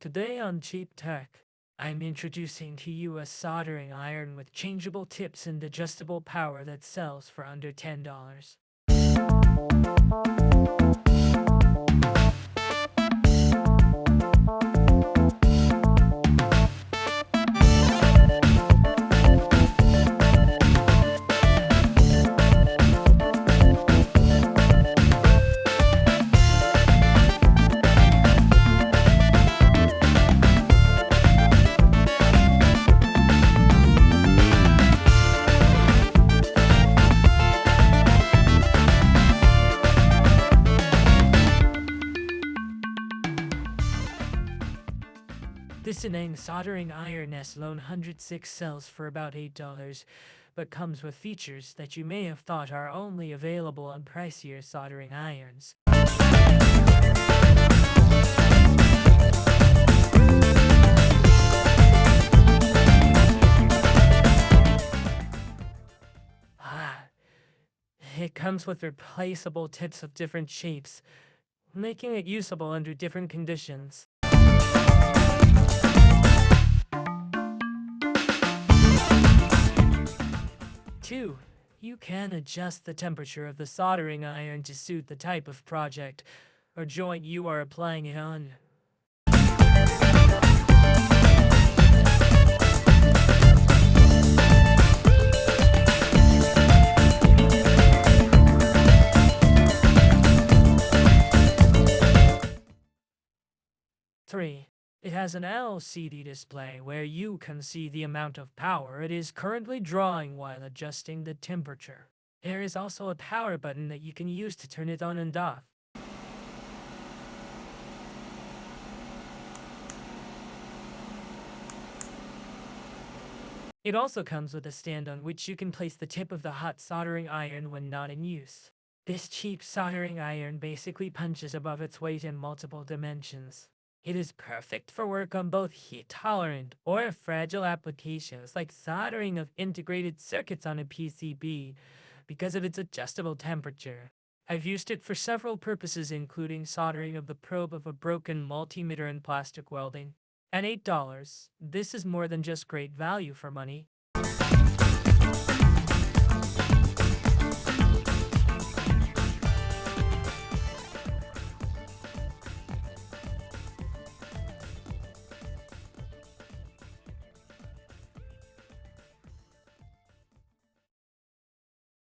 Today on Cheap Tech, I'm introducing to you a soldering iron with changeable tips and adjustable power that sells for under $10. This aneng soldering iron sl106 sells for about $8, but comes with features that you may have thought are only available on pricier soldering irons. It comes with replaceable tips of different shapes, making it usable under different conditions. 2. You can adjust the temperature of the soldering iron to suit the type of project or joint you are applying it on. Three, it has an LCD display where you can see the amount of power it is currently drawing while adjusting the temperature. There is also a power button that you can use to turn it on and off. It also comes with a stand on which you can place the tip of the hot soldering iron when not in use. This cheap soldering iron basically punches above its weight in multiple dimensions. It is perfect for work on both heat-tolerant or fragile applications like soldering of integrated circuits on a PCB because of its adjustable temperature. I've used it for several purposes, including soldering of the probe of a broken multimeter in plastic welding. At $8, this is more than just great value for money.